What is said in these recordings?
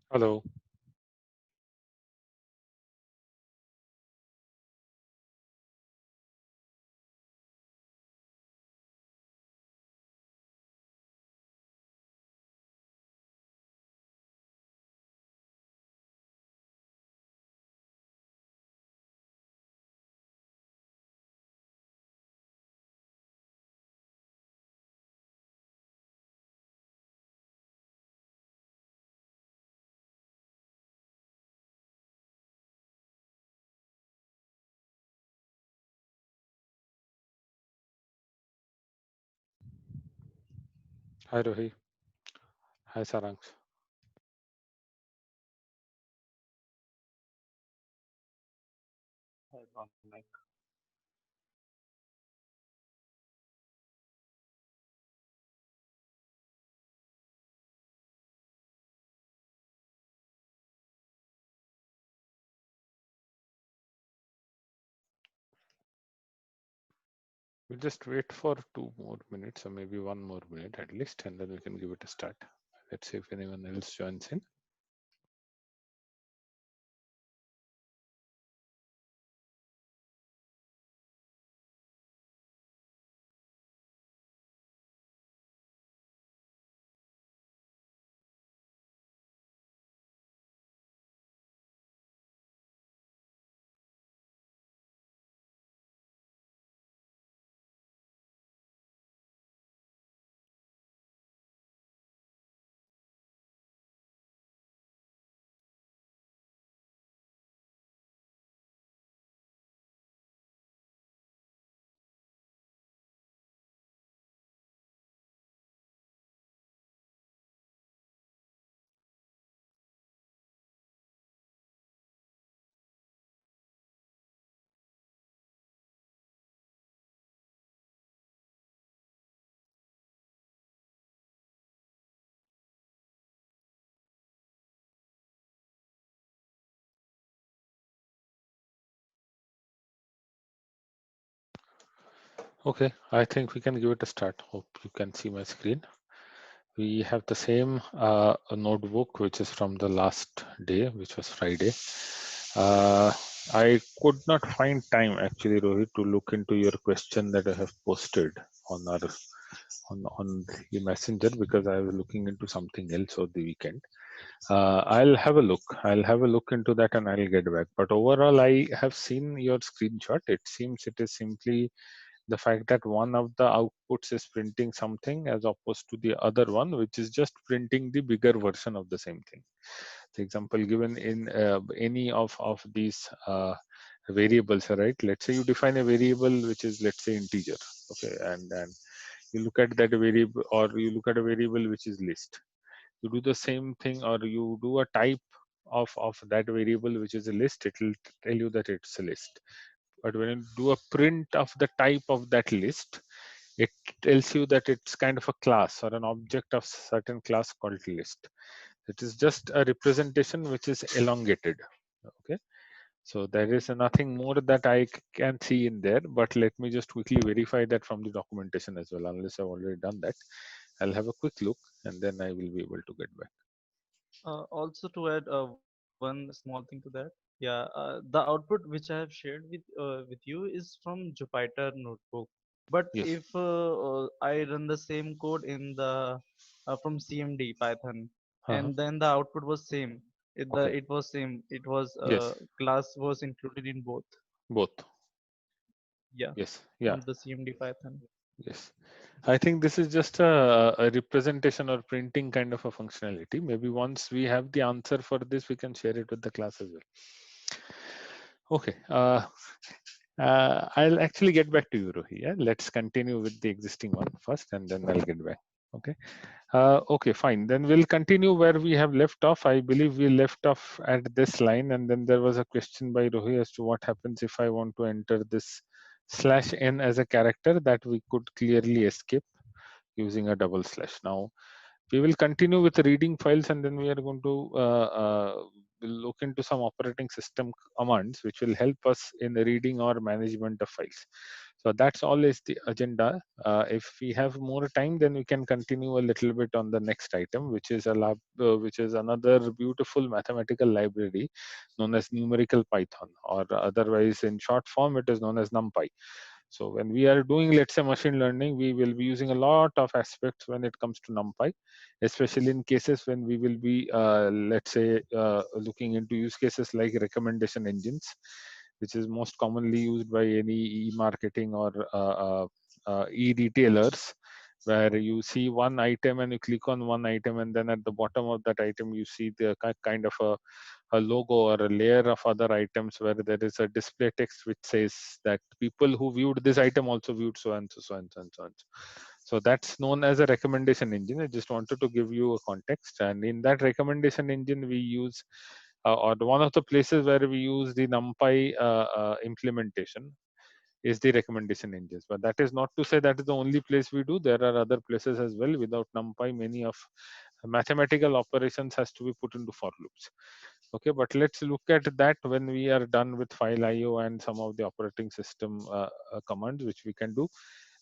Hello. Hi, Rohi. Hi, Saransh. Hi, Dominic. We'll just wait for 2 more minutes or maybe 1 more minute at least, and then we can give it a start. Let's see if anyone else joins in. Okay, I think we can give it a start. Hope you can see my screen. We have the same notebook, which is from the last day, which was Friday. I could not find time actually, Rohit, to look into your question that I have posted on our on the messenger because I was looking into something else over the weekend. I'll have a look. I'll have a look into that and I'll get back. But overall, I have seen your screenshot. It seems it is simply the fact that one of the outputs is printing something as opposed to the other one, which is just printing the bigger version of the same thing. The example given in any of these variables, right? Let's say you define a variable which is, let's say, integer. Okay, and you look at that variable, or you look at a variable which is list. You do the same thing, or you do a type of that variable which is a list. It will tell you that it's a list. But when you do a print of the type of that list, it tells you that it's kind of a class or an object of certain class called list. It is just a representation which is elongated. Okay, so there is nothing more that I can see in there, but let me just quickly verify that from the documentation as well. Unless I've already done that, I'll have a quick look and then I will be able to get back. Also to add one small thing to that, yeah, the output which I have shared with you is from Jupyter Notebook. But Yes. if I run the same code in the from CMD Python, Uh-huh. and then the output was same. Okay. It was same. It was Yes. class was included in both. Both. Yeah, Yes. Yeah. from the CMD Python. Yes. I think this is just a representation or printing kind of a functionality. Maybe once we have the answer for this, we can share it with the class as well. Okay. I'll actually get back to you, Rohi. Yeah? Let's continue with the existing one first, and then I'll get back. Okay. Okay, fine. Then we'll continue where we have left off. I believe we left off at this line, and then there was a question by Rohi as to what happens if I want to enter this /n as a character that we could clearly escape using a double slash. Now, we will continue with reading files, and then we are going to we'll look into some operating system commands which will help us in reading or management of files. So that's always the agenda. If we have more time, then we can continue a little bit on the next item, which is which is another beautiful mathematical library known as numerical Python, or otherwise in short form, it is known as NumPy. So when we are doing, let's say, machine learning, we will be using a lot of aspects when it comes to NumPy, especially in cases when we will be, let's say, looking into use cases like recommendation engines, which is most commonly used by any e-marketing or e-retailers, where you see one item and you click on one item, and then at the bottom of that item you see the kind of a logo or a layer of other items where there is a display text which says that people who viewed this item also viewed so and so, so and so and so and so. So that's known as a recommendation engine. I just wanted to give you a context, and in that recommendation engine we use or one of the places where we use the NumPy implementation is the recommendation engines. But that is not to say that is the only place we do. There are other places as well. Without NumPy, many of mathematical operations has to be put into for loops. Okay, but let's look at that when we are done with file IO and some of the operating system commands which we can do.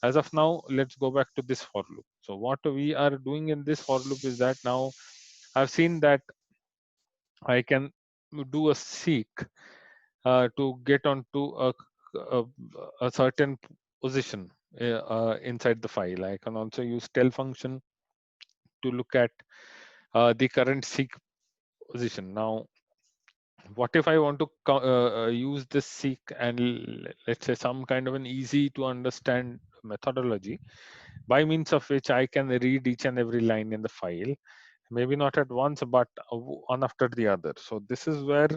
As of now, let's go back to this for loop. So what we are doing in this for loop is that now I've seen that I can do a seek to get onto a, a certain position inside the file. I can also use tell function to look at the current seek position. Now, what if I want to use this seek and let's say some kind of an easy to understand methodology by means of which I can read each and every line in the file, maybe not at once, but one after the other. So this is where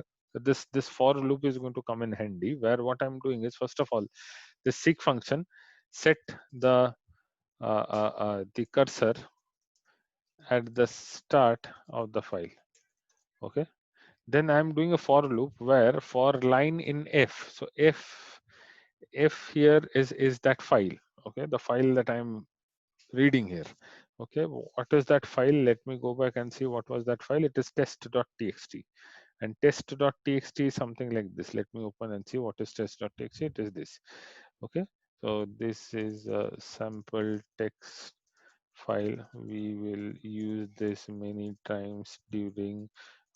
this for loop is going to come in handy, where what I'm doing is, first of all, the seek function set the cursor at the start of the file. Okay, then I'm doing a for loop where for line in f, so f here is that file. Okay, the file that I'm reading here. Okay, what is that file? Let me go back and see what was that file. It is test.txt, and test.txt is something like this. Let me open and see what is test.txt. It is this. Okay, so this is a sample text file. We will use this many times during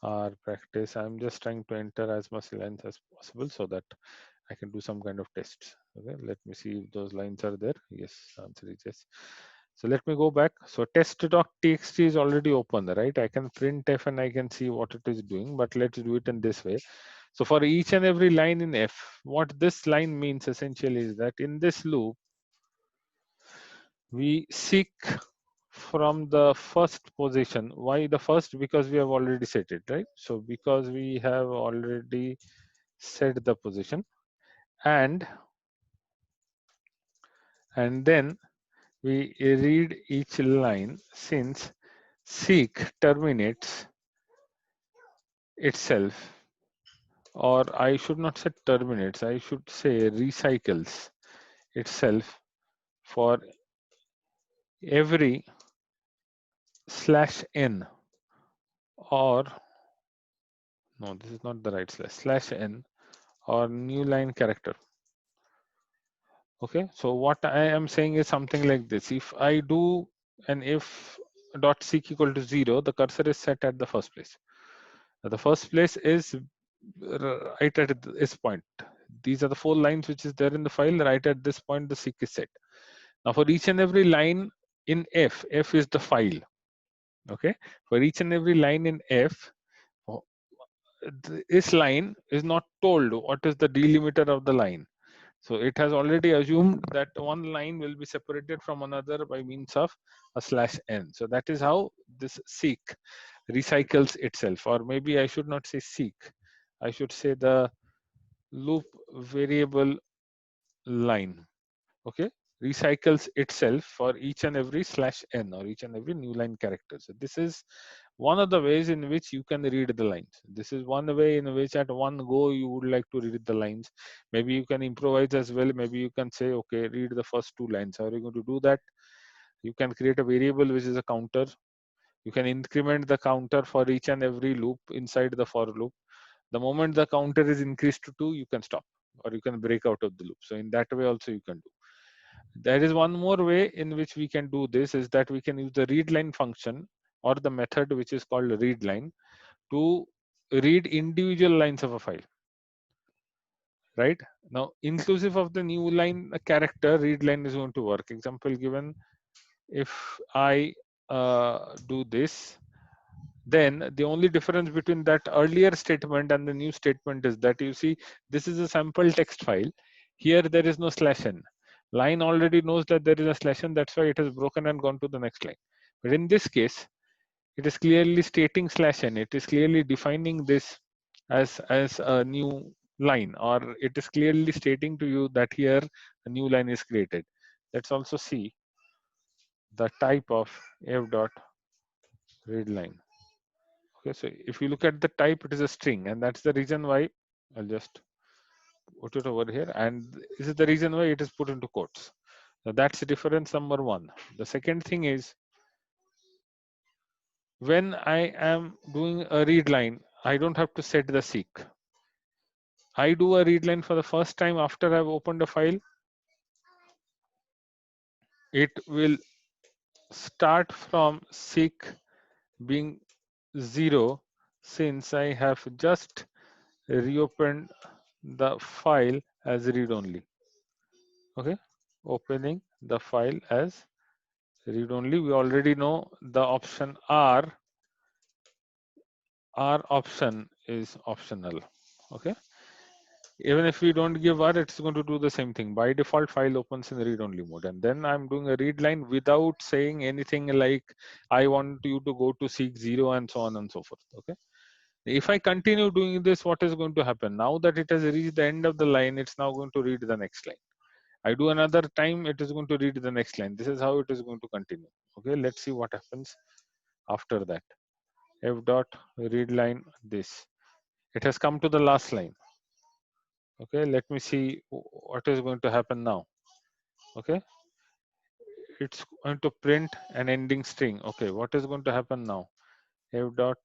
our practice. I'm just trying to enter as much lines as possible so that I can do some kind of tests. Okay, let me see if those lines are there. Yes, answer is yes. So let me go back. So test.txt is already open, right? I can print f and I can see what it is doing, but let's do it in this way. So for each and every line in f, what this line means essentially is that in this loop, we seek from the first position. Why the first? Because we have already set it, right? So because we have already set the position, and then we read each line, since seek terminates itself, or I should not say terminates, I should say recycles itself for every slash n, or no, this is not the right slash n, or new line character. Okay, so what I am saying is something like this. If I do an if dot seek equal to 0, the cursor is set at the first place. The first place is right at this point. These are the 4 lines which is there in the file. Right at this point, the seek is set. Now for each and every line in f is the file. Okay, for each and every line in f, this line is not told what is the delimiter of the line. So it has already assumed that one line will be separated from another by means of a slash n. So that is how this seek recycles itself, or maybe I should not say seek, I should say the loop variable line. Okay, recycles itself for each and every slash n, or each and every new line character. So this is one of the ways in which you can read the lines. This is one way in which at one go you would like to read the lines. Maybe you can improvise as well. Maybe you can say, okay, read the first 2 lines. How are you going to do that? You can create a variable which is a counter. You can increment the counter for each and every loop inside the for loop. The moment the counter is increased to 2, you can stop, or you can break out of the loop. So in that way also you can do. There is one more way in which we can do this, is that we can use the readline function or the method which is called readline to read individual lines of a file, right? Now, inclusive of the new line character, readline is going to work. Example given, if I do this, then the only difference between that earlier statement and the new statement is that, you see, this is a sample text file. Here there is no slash n. Line already knows that there is a slash n, that's why it has broken and gone to the next line. But in this case, it is clearly stating slash n. It is clearly defining this as a new line, or it is clearly stating to you that here a new line is created. Let's also see the type of f dot read line. Okay, so if you look at the type, it is a string, and that's the reason why I'll just put it over here. And this is the reason why it is put into quotes. So that's difference number one. The second thing is, when I am doing a read line, I don't have to set the seek. I do a read line for the first time after I've opened a file. It will start from seek being 0, since I have just reopened the file as read only. Okay, opening the file as read only. We already know the option R option is optional. Okay, even if we don't give R, it's going to do the same thing. By default, file opens in read only mode, and then I'm doing a read line without saying anything like I want you to go to seek 0 and so on and so forth. Okay, if I continue doing this, what is going to happen? Now that it has reached the end of the line, it's now going to read the next line. I do another time, it is going to read the next line. This is how it is going to continue. Okay, let's see what happens after that. F dot read line this. It has come to the last line. Okay, let me see what is going to happen now. Okay, it's going to print an ending string. Okay, what is going to happen now? F dot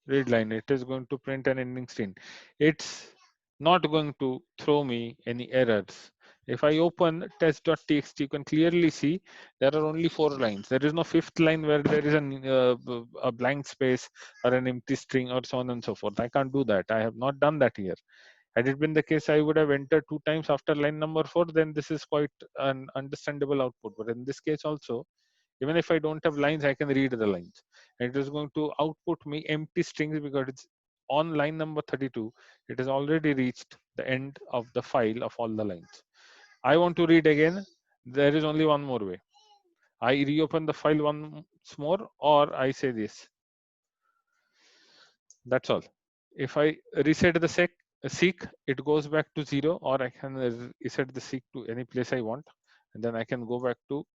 read line, it is going to print an ending string. It's not going to throw me any errors. If I open test.txt, you can clearly see there are only 4 lines. There is no fifth line where there is a blank space or an empty string or so on and so forth. I can't do that. I have not done that here. Had it been the case, I would have entered 2 times after line number 4, then this is quite an understandable output. But in this case also, even if I don't have lines, I can read the lines. And it is going to output me empty strings because it's on line number 32. It has already reached the end of the file of all the lines. I want to read again. There is only one more way. I reopen the file once more, or I say this. That's all. If I reset the seek, it goes back to 0, or I can reset the seek to any place I want, and then I can go back to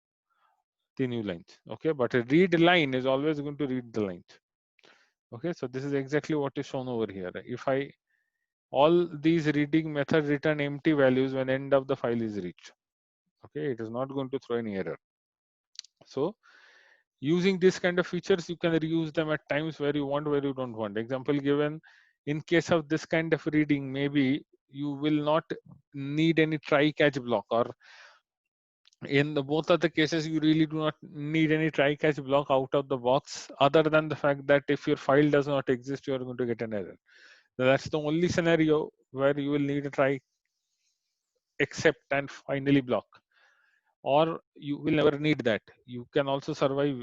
the new lines. Okay, but a read line is always going to read the lines. Okay, so this is exactly what is shown over here. If I all these reading methods return empty values when end of the file is reached. Okay, it is not going to throw any error. So using this kind of features, you can reuse them at times where you want, where you don't want. Example given, in case of this kind of reading, maybe you will not need any try catch block, or in the both of the cases you really do not need any try catch block out of the box, other than the fact that if your file does not exist, you are going to get an error. So that's the only scenario where you will need a try except and finally block, or you will never need that. You can also survive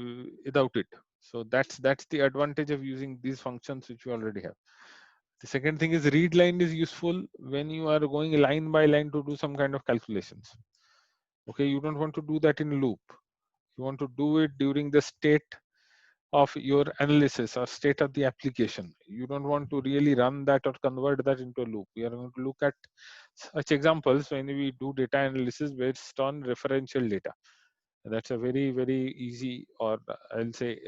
without it. So that's the advantage of using these functions which you already have. The second thing is, read line is useful when you are going line by line to do some kind of calculations. Okay, you don't want to do that in loop. You want to do it during the state of your analysis or state of the application. You don't want to really run that or convert that into a loop. We are going to look at such examples when we do data analysis based on referential data. That's a very easy, or I'll say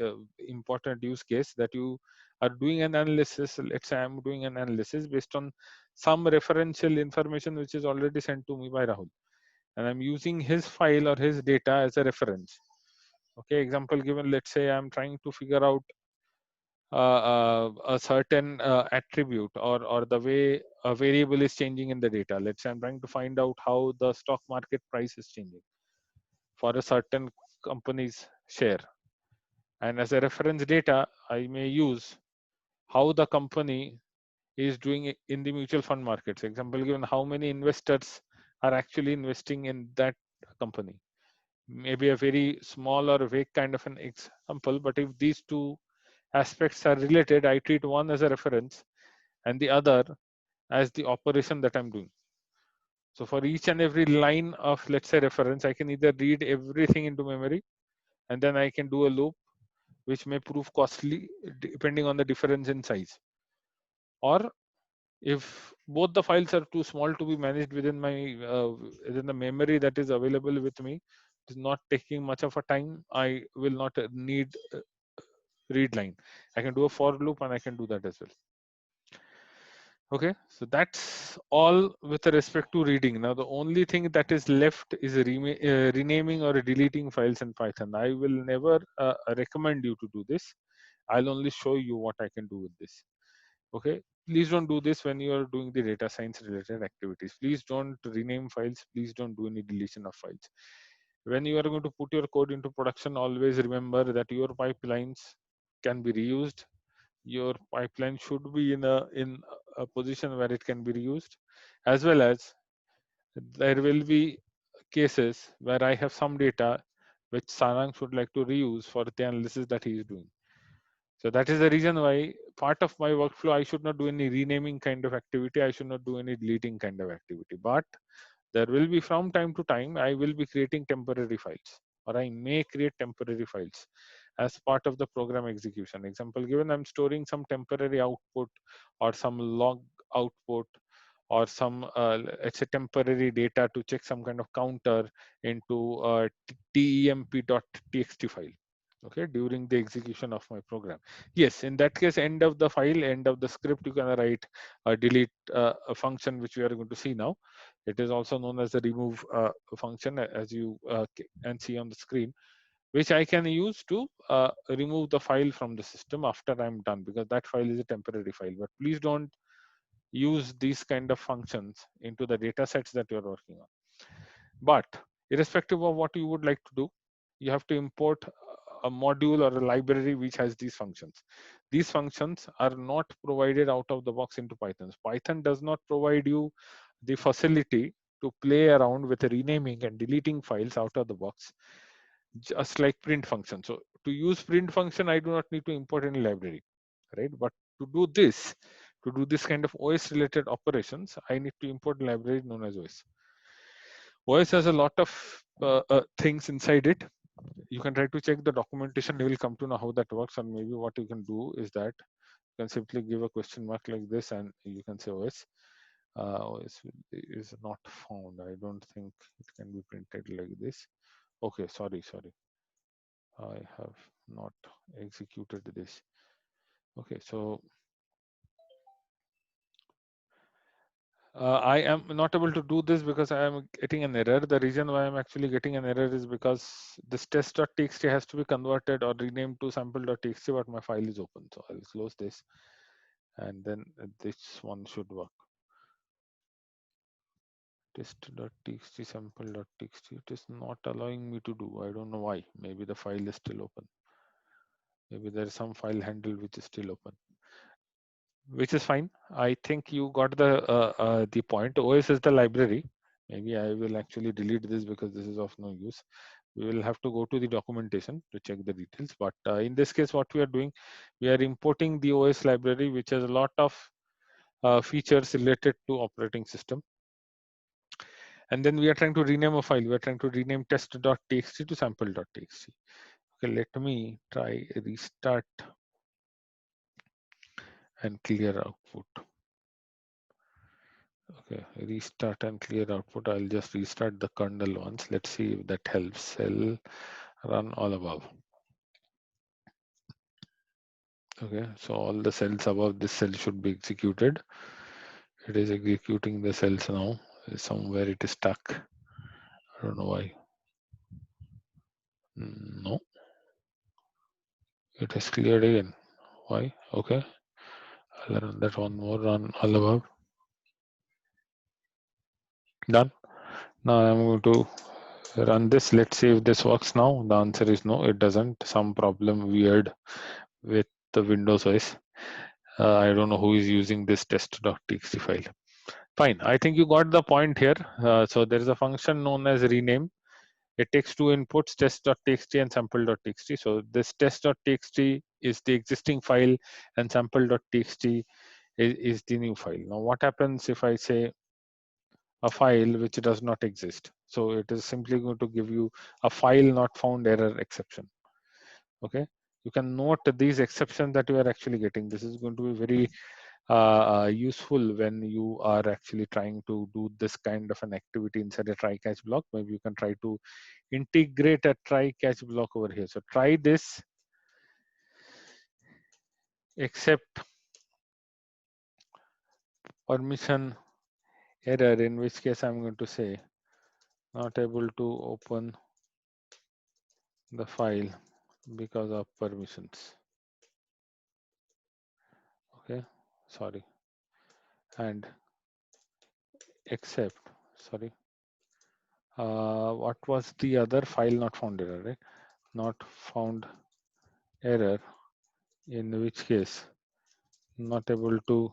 important use case, that you are doing an analysis. Let's say I'm doing an analysis based on some referential information which is already sent to me by Rahul, and I'm using his file or his data as a reference. Okay, example given, let's say I'm trying to figure out a certain attribute, or the way a variable is changing in the data. Let's say I'm trying to find out how the stock market price is changing for a certain company's share, and as a reference data I may use how the company is doing it in the mutual fund markets. Example given, how many investors are actually investing in that company. Maybe a very small or vague kind of an example, but if these two aspects are related, I treat one as a reference and the other as the operation that I'm doing. So for each and every line of, let's say, reference, I can either read everything into memory and then I can do a loop, which may prove costly depending on the difference in size. Or if both the files are too small to be managed within the memory that is available with me, it's not taking much of a time, I will not need read line. I can do a for loop and I can do that as well. Okay, so that's all with respect to reading. Now, the only thing that is left is renaming or deleting files in Python. I will never recommend you to do this. I'll only show you what I can do with this. Okay, please don't do this when you are doing the data science related activities. Please don't rename files. Please don't do any deletion of files. When you are going to put your code into production, always remember that your pipelines can be reused. Your pipeline should be in a position where it can be reused, as well as there will be cases where I have some data which Sarang should like to reuse for the analysis that he is doing. So that is the reason why part of my workflow, I should not do any renaming kind of activity. I should not do any deleting kind of activity. But there will be, from time to time, I will be creating temporary files, or I may create temporary files as part of the program execution. Example given, I'm storing some temporary output or some log output or some it's a temporary data to check some kind of counter into a temp.txt file, okay, during the execution of my program. Yes, in that case, end of the file, end of the script, you can write a delete a function which we are going to see now. It is also known as the remove function, as you can see on the screen, which I can use to remove the file from the system after I'm done, because that file is a temporary file. But please don't use these kind of functions into the data sets that you're working on. But irrespective of what you would like to do, you have to import a module or a library which has these functions. These functions are not provided out of the box into Python. Python does not provide you the facility to play around with renaming and deleting files out of the box, just like print function. So to use print function, I do not need to import any library, right? But to do this kind of OS related operations, I need to import a library known as OS. OS has a lot of things inside it. You can try to check the documentation. You will come to know how that works. And maybe what you can do is that you can simply give a question mark like this, and you can say OS. OS is not found. I don't think it can be printed like this. Okay, sorry. I have not executed this. Okay, so I am not able to do this because I am getting an error. The reason why I'm actually getting an error is because this test.txt has to be converted or renamed to sample.txt, but my file is open. So I'll close this, and then this one should work. Test.txt, sample.txt. It is not allowing me to do. I don't know why. Maybe the file is still open. Maybe there is some file handle which is still open, which is fine. I think you got the point. OS is the library. Maybe I will actually delete this because this is of no use. We will have to go to the documentation to check the details. But in this case, what we are doing, we are importing the OS library, which has a lot of features related to operating system. And then we are trying to rename a file. We are trying to rename test.txt to sample.txt. Okay, let me try restart and clear output. Okay, restart and clear output. I'll just restart the kernel once. Let's see if that helps. Cell run all above. Okay, so all the cells above this cell should be executed. It is executing the cells now. Somewhere it is stuck. I don't know why. No, it has cleared again. Why? Okay. I'll run that one more, run all above. Done. Now I'm going to run this. Let's see if this works now. The answer is no, it doesn't. Some problem weird with the Windows OS. I don't know who is using this test.txt file. Fine. I think you got the point here. So there is a function known as rename. It takes two inputs, test.txt and sample.txt. So this test.txt is the existing file and sample.txt is the new file. Now what happens if I say a file which does not exist? So it is simply going to give you a file not found error exception. Okay, you can note these exceptions that you are actually getting. This is going to be very useful when you are actually trying to do this kind of an activity inside a try catch block. Maybe you can try to integrate a try catch block over here. So try this except permission error, in which case I'm going to say not able to open the file because of permissions. Okay, sorry. And except, sorry, what was the other file not found error, right? Not found error, in which case not able to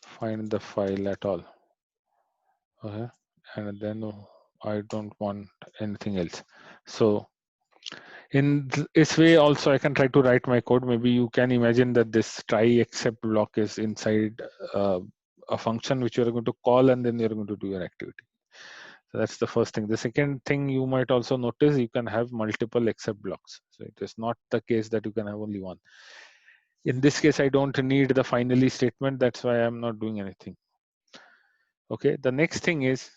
find the file at all. Okay, and then I don't want anything else. So in this way also I can try to write my code. Maybe you can imagine that this try except block is inside a function which you're going to call, and then you're going to do your activity. So that's the first thing. The second thing you might also notice, you can have multiple except blocks. So it is not the case that you can have only one. In this case, I don't need the finally statement. That's why I'm not doing anything. Okay, the next thing is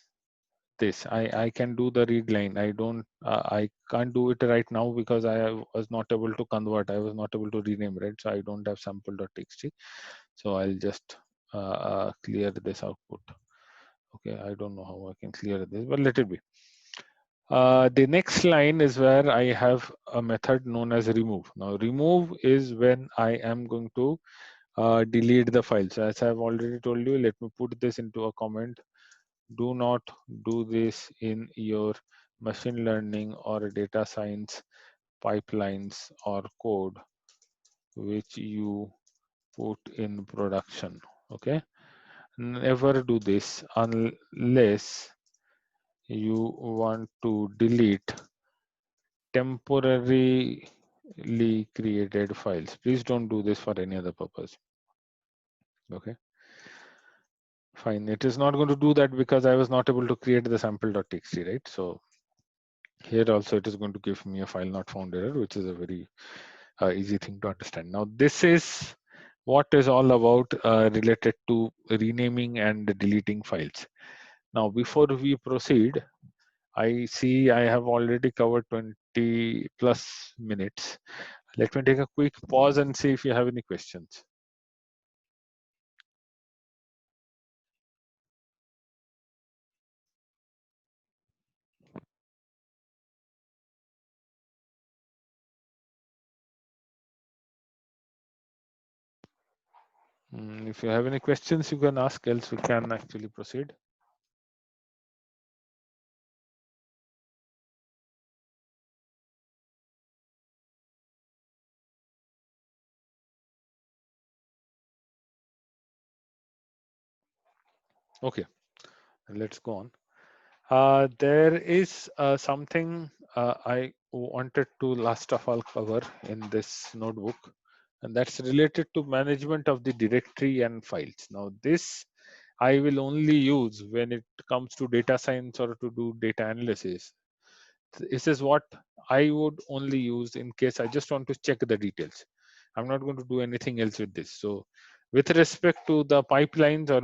this. I can do the read line. I can't do it right now because I was not able to convert. I was not able to rename, right? So I don't have sample.txt. So I'll just clear this output. Okay, I don't know how I can clear this, but let it be. The next line is where I have a method known as remove. Now remove is when I am going to delete the file. So as I've already told you, let me put this into a comment. Do not do this in your machine learning or data science pipelines or code which you put in production. Okay, never do this unless you want to delete temporarily created files. Please don't do this for any other purpose. Okay, fine. It is not going to do that because I was not able to create the sample.txt, right? So here also it is going to give me a file not found error, which is a very easy thing to understand. Now this is what is all about related to renaming and deleting files. Now before we proceed, I see I have already covered 20 plus minutes. Let me take a quick pause and see if you have any questions. If you have any questions, you can ask, else we can actually proceed. Okay, let's go on. There is something I wanted to last of all cover in this notebook, and that's related to management of the directory and files. Now this I will only use when it comes to data science or to do data analysis. This is what I would only use in case I just want to check the details. I'm not going to do anything else with this. So with respect to the pipelines or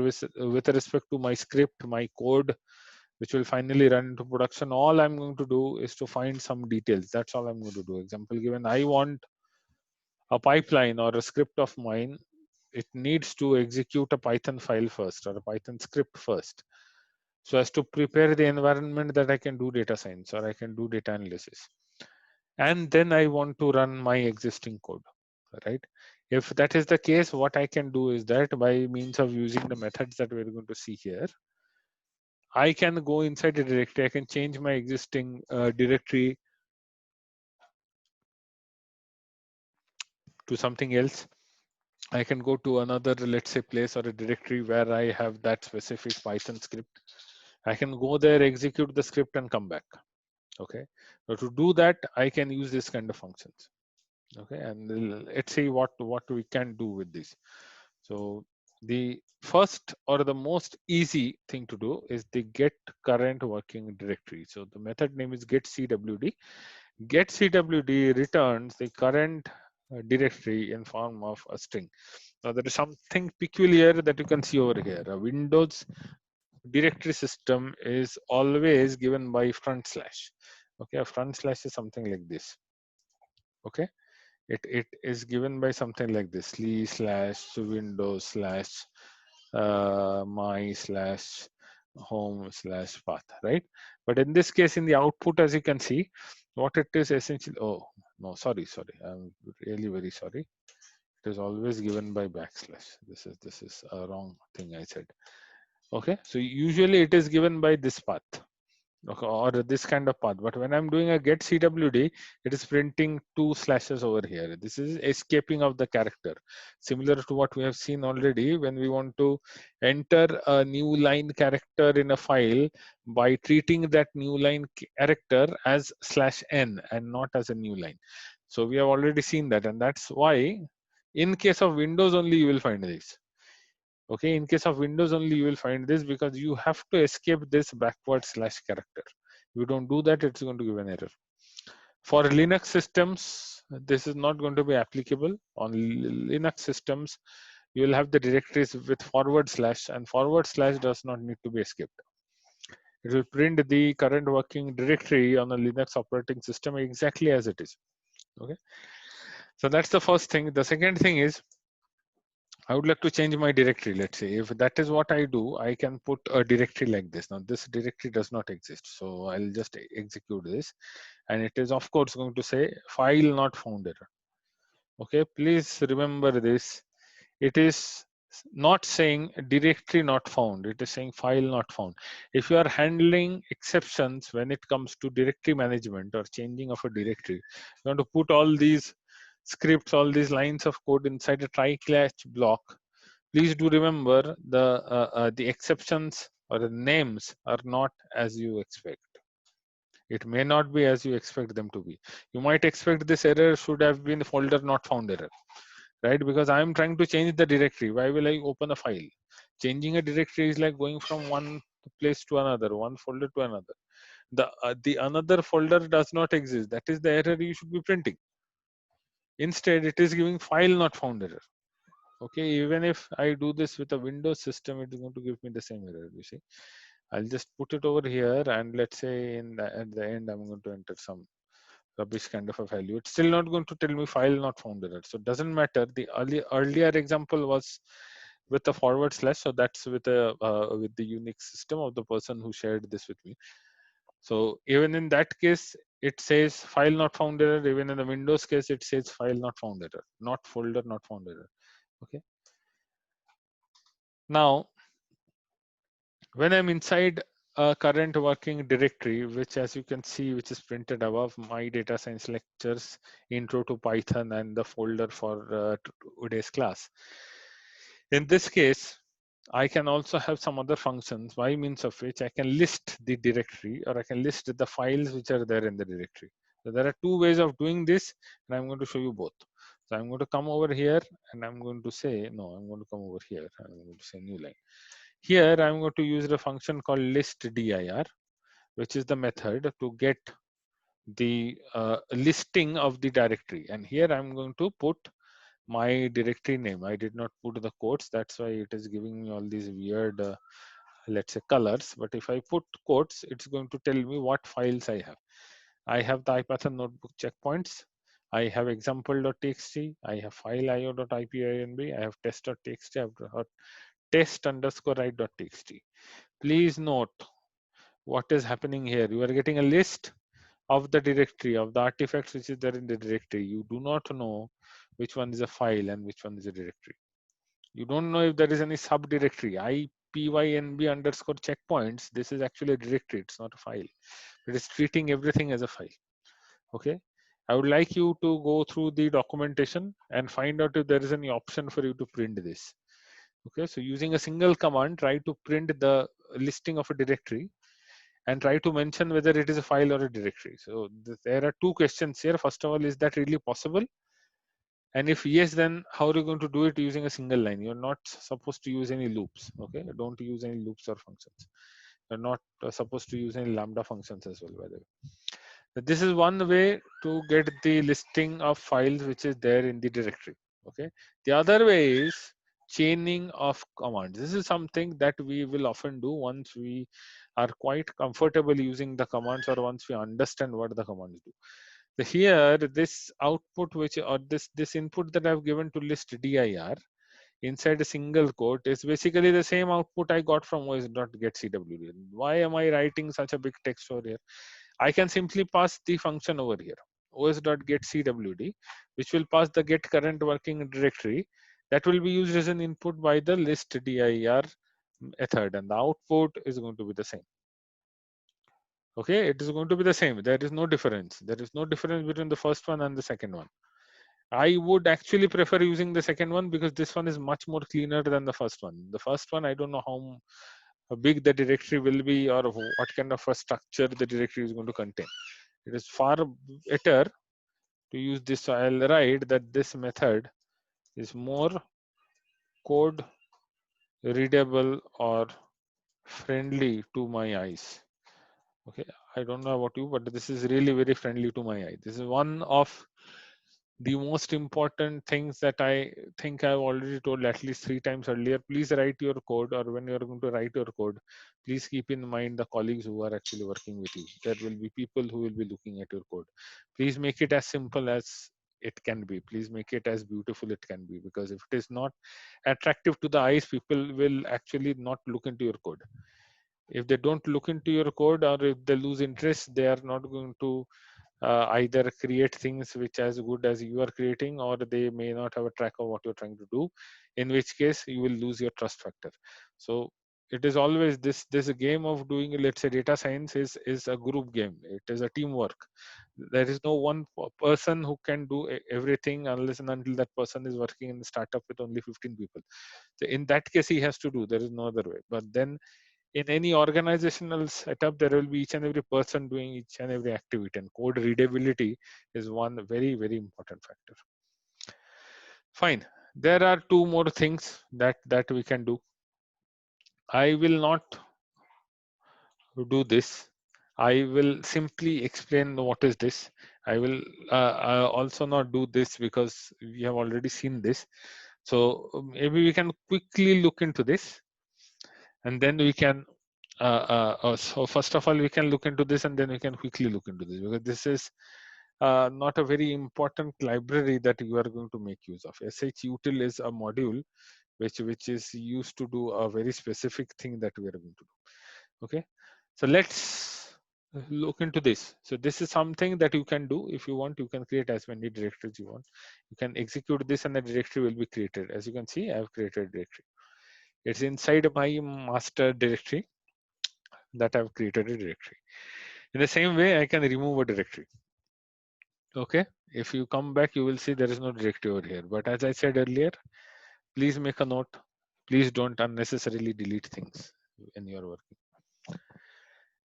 with respect to my script, my code, which will finally run into production, all I'm going to do is to find some details. That's all I'm going to do. Example given, I want a pipeline or a script of mine. It needs to execute a Python file first or a Python script first, so as to prepare the environment that I can do data science or I can do data analysis. And then I want to run my existing code, right? If that is the case, what I can do is that by means of using the methods that we're going to see here, I can go inside a directory. I can change my existing directory to something else. I can go to another, let's say, place or a directory where I have that specific Python script. I can go there, execute the script, and come back. Okay. So to do that, I can use this kind of functions. Okay, and let's see what we can do with this. So the first or the most easy thing to do is the get current working directory. So the method name is get cwd. Get cwd returns the current directory in form of a string. Now there is something peculiar that you can see over here. A Windows directory system is always given by front slash. Okay, a front slash is something like this. Okay, it is given by something like this: slash windows slash my slash home slash path, right? But in this case, in the output, as you can see, what it is essentially, oh no, sorry, I'm really very sorry. It is always given by backslash. This is a wrong thing I said. Okay, so usually it is given by this path. Okay, or this kind of path. But when I'm doing a get cwd, it is printing 2 slashes over here. This is escaping of the character, similar to what we have seen already when we want to enter a new line character in a file by treating that new line character as /n and not as a new line. So we have already seen that, and that's why in case of Windows only you will find this. Okay, in case of Windows only you will find this, because you have to escape this backward slash character. If you don't do that, it's going to give an error. For Linux systems, this is not going to be applicable. On Linux systems, you will have the directories with forward slash, and forward slash does not need to be escaped. It will print the current working directory on a Linux operating system exactly as it is. Okay, so that's the first thing. The second thing is, I would like to change my directory. Let's say if that is what I do, I can put a directory like this. Now this directory does not exist. So I'll just execute this, and it is of course going to say file not found error. Okay, please remember this. It is not saying directory not found. It is saying file not found. If you are handling exceptions when it comes to directory management or changing of a directory, you want to put all these scripts, all these lines of code inside a try-catch block. Please do remember the exceptions or the names are not as you expect. It may not be as you expect them to be. You might expect this error should have been folder not found error, right? Because I'm trying to change the directory. Why will I open a file? Changing a directory is like going from one place to another, one folder to another. The another folder does not exist. That is the error you should be printing. Instead, it is giving file not found error. Okay, even if I do this with a Windows system, it is going to give me the same error. You see, I'll just put it over here, and let's say at the end, I'm going to enter some rubbish kind of a value. It's still not going to tell me file not found error. So it doesn't matter. The earlier example was with a forward slash, so that's with the Unix system of the person who shared this with me. So even in that case, it says file not found error. Even in the Windows case, it says file not found error, not folder not found error. Okay. Now, when I'm inside a current working directory, which as you can see, which is printed above, my data science lectures, intro to Python, and the folder for today's class. In this case, I can also have some other functions by means of which I can list the directory, or I can list the files which are there in the directory. So there are two ways of doing this, and I'm going to show you both. So I'm going to come over here, and I'm going to say, no, I'm going to come over here, and I'm going to say new line. Here, I'm going to use the function called list_dir, which is the method to get the listing of the directory. And here I'm going to put my directory name. I did not put the quotes. That's why it is giving me all these weird, let's say, colors. But if I put quotes, it's going to tell me what files I have. I have the IPython notebook checkpoints. I have example.txt. I have file.io.ipinb. I have test.txt. I have test_write.txt. Please note what is happening here. You are getting a list of the directory, of the artifacts which is there in the directory. You do not know which one is a file and which one is a directory. You don't know if there is any subdirectory. IPYNB underscore checkpoints. This is actually a directory. It's not a file. It is treating everything as a file. Okay. I would like you to go through the documentation and find out if there is any option for you to print this. Okay. So using a single command, try to print the listing of a directory and try to mention whether it is a file or a directory. So there are two questions here. First of all, is that really possible? And if yes, then how are you going to do it using a single line? You're not supposed to use any loops. Okay, don't use any loops or functions. You're not supposed to use any lambda functions as well, by the way. So this is one way to get the listing of files which is there in the directory. Okay, the other way is chaining of commands. This is something that we will often do once we are quite comfortable using the commands, or once we understand what the commands do. So here, this output which, or this input that I've given to list dir inside a single quote is basically the same output I got from os.getCwd. Why am I writing such a big text over here? I can simply pass the function over here, os.getCwd, which will pass the get current working directory that will be used as an input by the list dir method, and the output is going to be the same. Okay, it is going to be the same. There is no difference. There is no difference between the first one and the second one. I would actually prefer using the second one because this one is much more cleaner than the first one. The first one, I don't know how big the directory will be, or what kind of a structure the directory is going to contain. It is far better to use this. So I'll write that this method is more code readable or friendly to my eyes. Okay, I don't know about you, but this is really very friendly to my eye. This is one of the most important things that I think I've already told at least 3 times earlier. Please write your code, or when you're going to write your code, please keep in mind the colleagues who are actually working with you. There will be people who will be looking at your code. Please make it as simple as it can be. Please make it as beautiful it can be, because if it is not attractive to the eyes, people will actually not look into your code. If they don't look into your code, or if they lose interest, they are not going to either create things which as good as you are creating, or they may not have a track of what you're trying to do, in which case you will lose your trust factor. So it is always this game of doing, let's say, data science is a group game. It is a teamwork. There is no one person who can do everything unless and until that person is working in the startup with only 15 people. So in that case he has to do, there is no other way. But then in any organizational setup, there will be each and every person doing each and every activity, and code readability is one very, very important factor. Fine. There are two more things that we can do. I will not do this. I will simply explain what is this. I will also not do this because we have already seen this. So maybe we can quickly look into this, and then we can so first of all, we can look into this, and then we can quickly look into this, because this is not a very important library that you are going to make use of. Shutil is a module which is used to do a very specific thing that we are going to do. Okay, so let's look into this. So this is something that you can do. If you want, you can create as many directories you want. You can execute this and the directory will be created. As you can see, I have created a directory. It's inside my master directory that I've created a directory. In the same way, I can remove a directory. Okay, if you come back, you will see there is no directory over here. But as I said earlier, please make a note. Please don't unnecessarily delete things when you're working.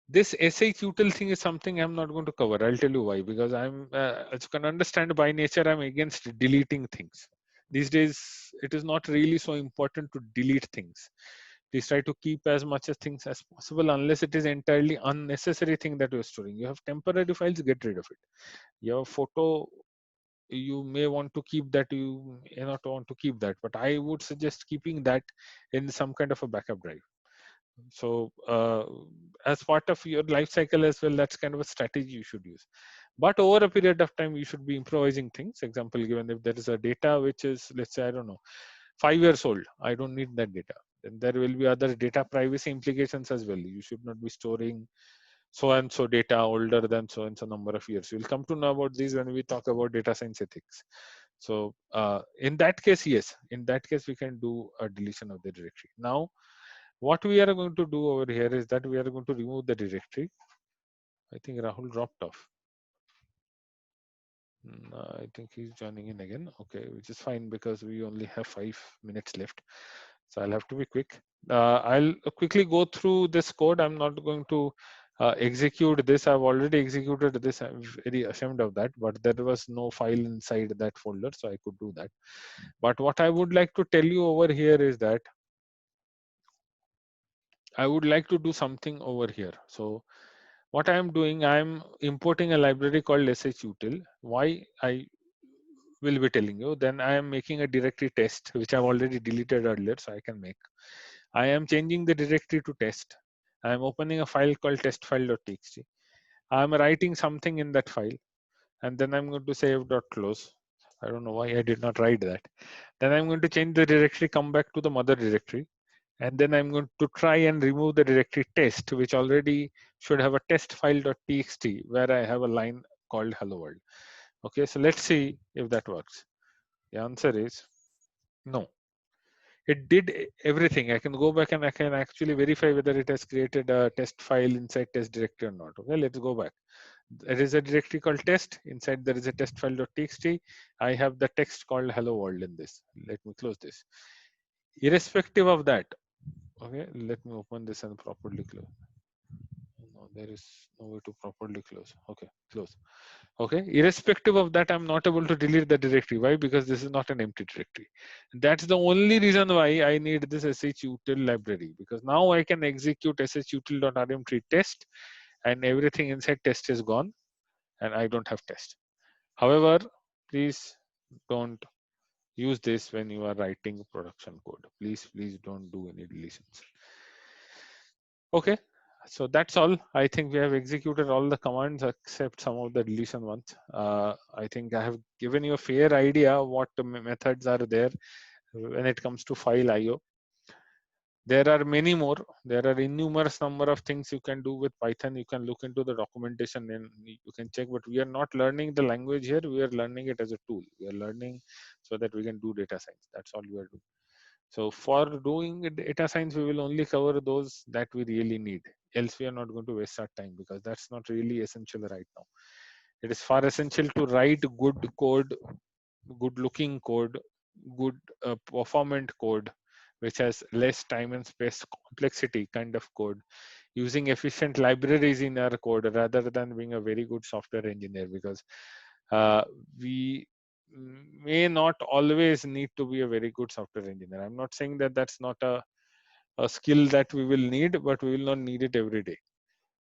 This SHUtil thing is something I'm not going to cover. I'll tell you why. Because as you can understand, by nature, I'm against deleting things. These days, it is not really so important to delete things. Please try to keep as much as things as possible, unless it is entirely unnecessary thing that you're storing. You have temporary files, get rid of it. Your photo, you may want to keep that, you may not want to keep that, but I would suggest keeping that in some kind of a backup drive. So as part of your life cycle as well, that's kind of a strategy you should use. But over a period of time, you should be improvising things. Example given, if there is a data which is, let's say, I don't know, 5 years old, I don't need that data. Then there will be other data privacy implications as well. You should not be storing so and so data older than so and so number of years. We'll come to know about these when we talk about data science ethics. So in that case, yes, in that case we can do a deletion of the directory. Now what we are going to do over here is that we are going to remove the directory. I think Rahul dropped off. I think he's joining in again. Okay, which is fine because we only have 5 minutes left. So I'll have to be quick. I'll quickly go through this code. I'm not going to execute this. I've already executed this. I'm very ashamed of that, but there was no file inside that folder, so I could do that. But what I would like to tell you over here is that I would like to do something over here. So what I am doing, I am importing a library called shutil. Why I will be telling you. Then I am making a directory test, which I've already deleted earlier, so I can make. I am changing the directory to test. I am opening a file called testfile.txt. I am writing something in that file, and then I'm going to save.close. I don't know why I did not write that. Then I'm going to change the directory, come back to the mother directory, and then I'm going to try and remove the directory test, which already should have a test file.txt where I have a line called hello world. Okay, so let's see if that works. The answer is no. It did everything. I can go back and I can actually verify whether it has created a test file inside test directory or not. Okay, let's go back. There is a directory called test. Inside there is a test file.txt. I have the text called hello world in this. Let me close this. Irrespective of that, okay, let me open this and properly close. No, there is no way to properly close. Okay, close. Okay, irrespective of that, I'm not able to delete the directory. Why? Because this is not an empty directory. That's the only reason why I need this shutil library, because now I can execute shutil.rm test and everything inside test is gone and I don't have test. However, please don't use this when you are writing production code. Please don't do any deletions. Okay, so that's all. I think we have executed all the commands except some of the deletion ones. I think I have given you a fair idea what the methods are there when it comes to file IO. There are many more. There are innumerous number of things you can do with Python. You can look into the documentation and you can check, but we are not learning the language here. We are learning it as a tool. We are learning so that we can do data science. That's all we are doing. So for doing data science, we will only cover those that we really need. Else we are not going to waste our time because that's not really essential right now. It is far essential to write good code, good looking code, good performant code, which has less time and space complexity kind of code, using efficient libraries in our code rather than being a very good software engineer, because we may not always need to be a very good software engineer. I'm not saying that that's not a skill that we will need, but we will not need it every day.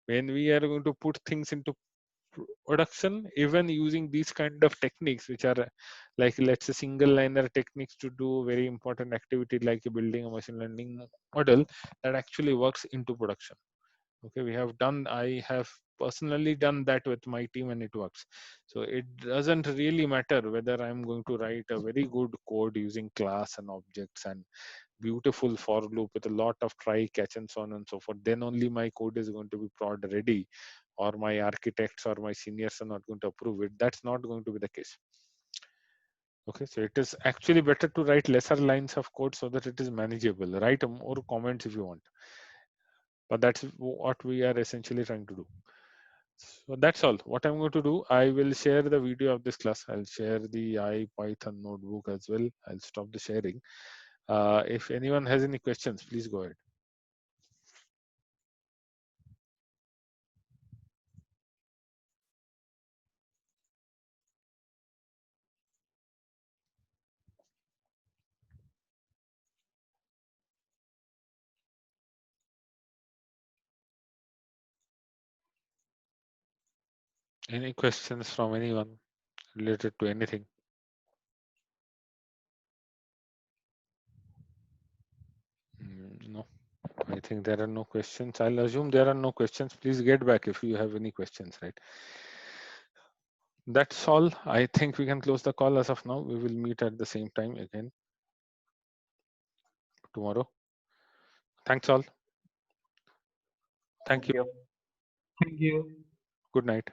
When we are going to put things into production, even using these kind of techniques, which are like, let's say, single liner techniques to do very important activity like building a machine learning model, that actually works into production. Okay, we have done, I have personally done that with my team and it works. So it doesn't really matter whether I'm going to write a very good code using class and objects and beautiful for loop with a lot of try catch and so on and so forth. Then only my code is going to be prod ready, or my architects or my seniors are not going to approve it. That's not going to be the case. Okay, so it is actually better to write lesser lines of code so that it is manageable. Write more comments if you want, but that's what we are essentially trying to do. So that's all. What I'm going to do, I will share the video of this class. I'll share the IPython notebook as well. I'll stop the sharing. If anyone has any questions, please go ahead. Any questions from anyone related to anything? No, I think there are no questions. I'll assume there are no questions. Please get back if you have any questions, right? That's all. I think we can close the call as of now. We will meet at the same time again tomorrow. Thanks all. Thank you. Thank you. Thank you. Good night.